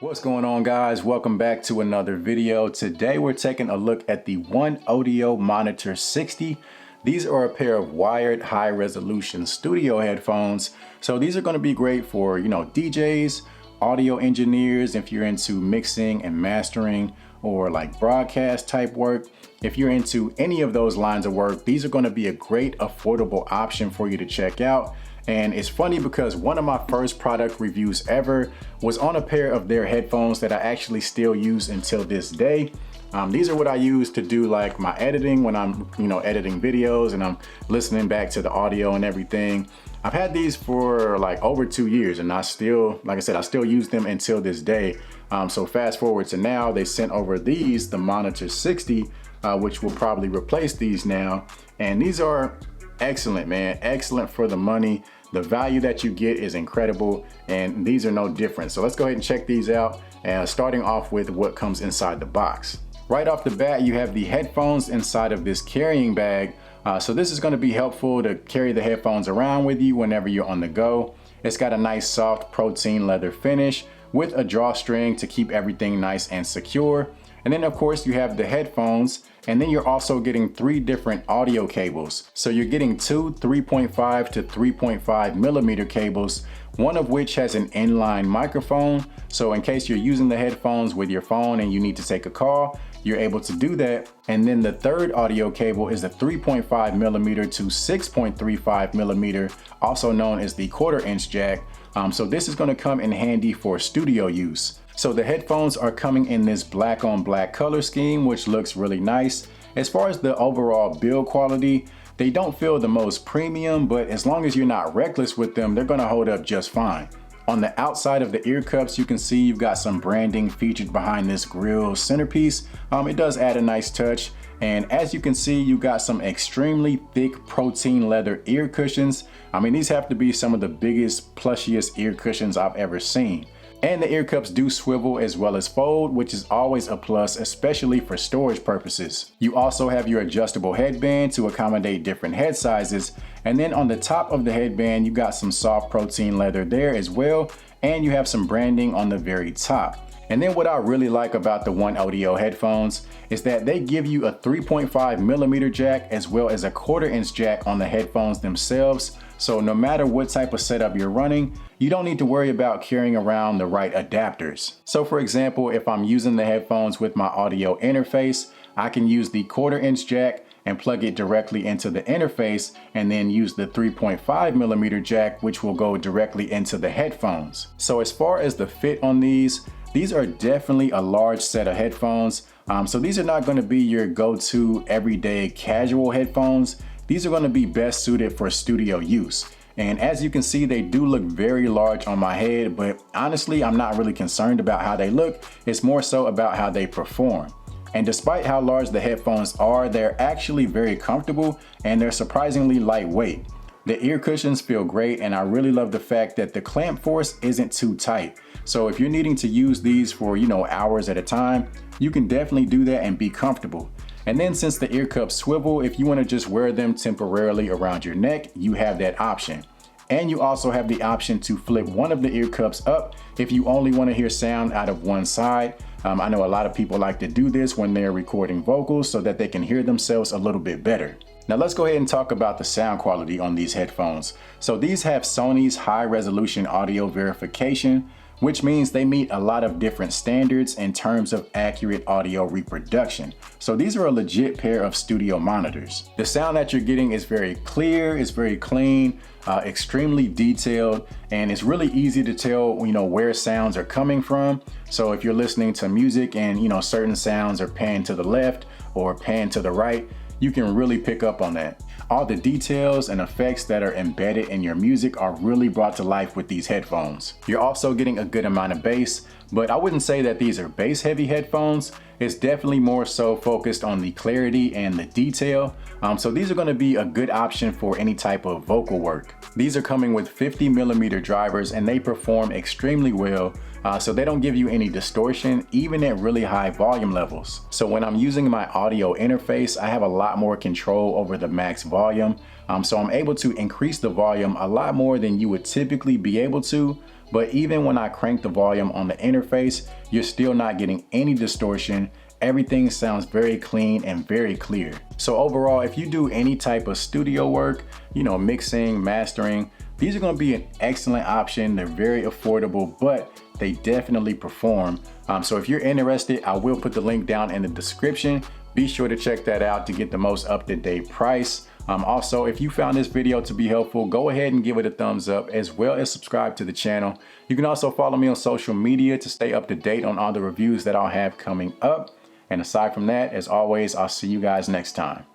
What's going on, guys? Welcome back to another video. Today we're taking a look at the One Audio Monitor 60. These are a pair of wired high resolution studio headphones. So these are going to be great for, DJs, audio engineers, if you're into mixing and mastering or like broadcast type work. If you're into any of those lines of work, these are going to be a great affordable option for you to check out. And it's funny because one of my first product reviews ever was on a pair of their headphones that I actually still use until this day. These are what I use to do like my editing when I'm, editing videos and I'm listening back to the audio and everything. I've had these for like over 2 years and I still, like I said, I still use them until this day. So fast forward to now, they sent over these, the Monitor 60, which will probably replace these now. And these are excellent, man, excellent for the money. The value that you get is incredible, and these are no different. So let's go ahead and check these out, starting off with what comes inside the box. Right off the bat, you have the headphones inside of this carrying bag. So this is going to be helpful to carry the headphones around with you whenever you're on the go. It's got a nice soft protein leather finish with a drawstring to keep everything nice and secure. And then of course you have the headphones, and then you're also getting 3 different audio cables. So you're getting 2 3.5 to 3.5 millimeter cables, one of which has an inline microphone. So in case you're using the headphones with your phone and you need to take a call, you're able to do that. And then the third audio cable is a 3.5 millimeter to 6.35 millimeter, also known as the 1/4 inch jack. So this is going to come in handy for studio use. So the headphones are coming in this black on black color scheme, which looks really nice. As far as the overall build quality, they don't feel the most premium, but as long as you're not reckless with them, they're gonna hold up just fine. On the outside of the ear cups, you can see you've got some branding featured behind this grill centerpiece. It does add a nice touch. And as you can see, you got some extremely thick protein leather ear cushions. These have to be some of the biggest, plushiest ear cushions I've ever seen. And the ear cups do swivel as well as fold, which is always a plus, especially for storage purposes. You also have your adjustable headband to accommodate different head sizes. And then on the top of the headband, you got some soft protein leather there as well. And you have some branding on the very top. And then what I really like about the One Audio headphones is that they give you a 3.5 millimeter jack as well as a 1/4 inch jack on the headphones themselves. So no matter what type of setup you're running, you don't need to worry about carrying around the right adapters. So for example, if I'm using the headphones with my audio interface, I can use the 1/4 inch jack and plug it directly into the interface, and then use the 3.5 millimeter jack, which will go directly into the headphones. So as far as the fit on these are definitely a large set of headphones. So these are not going to be your go-to everyday casual headphones. These are going to be best suited for studio use. And as you can see, they do look very large on my head, but honestly, I'm not really concerned about how they look. It's more so about how they perform. And despite how large the headphones are, they're actually very comfortable and they're surprisingly lightweight. The ear cushions feel great, and I really love the fact that the clamp force isn't too tight. So if you're needing to use these for, hours at a time, you can definitely do that and be comfortable. And then since the ear cups swivel, if you want to just wear them temporarily around your neck, you have that option. And you also have the option to flip one of the ear cups up if you only want to hear sound out of one side. I know a lot of people like to do this when they're recording vocals so that they can hear themselves a little bit better. Now let's go ahead and talk about the sound quality on these headphones. So these have Sony's high resolution audio verification, which means they meet a lot of different standards in terms of accurate audio reproduction. So these are a legit pair of studio monitors. The sound that you're getting is very clear, it's very clean, extremely detailed, and it's really easy to tell, where sounds are coming from. So if you're listening to music and, certain sounds are panned to the left or panned to the right, you can really pick up on that. All the details and effects that are embedded in your music are really brought to life with these headphones. You're also getting a good amount of bass, but I wouldn't say that these are bass heavy headphones. It's definitely more so focused on the clarity and the detail. So these are going to be a good option for any type of vocal work. These are coming with 50 millimeter drivers and they perform extremely well. So they don't give you any distortion, even at really high volume levels. So when I'm using my audio interface, I have a lot more control over the max volume. So I'm able to increase the volume a lot more than you would typically be able to but even when I crank the volume on the interface, you're still not getting any distortion. Everything sounds very clean and very clear. So overall, if you do any type of studio work, mixing, mastering, these are going to be an excellent option. They're very affordable, but they definitely perform. So if you're interested, I will put the link down in the description. Be sure to check that out to get the most up-to-date price. Also, if you found this video to be helpful, go ahead and give it a thumbs up, as well as subscribe to the channel. You can also follow me on social media to stay up to date on all the reviews that I'll have coming up. And aside from that, as always, I'll see you guys next time.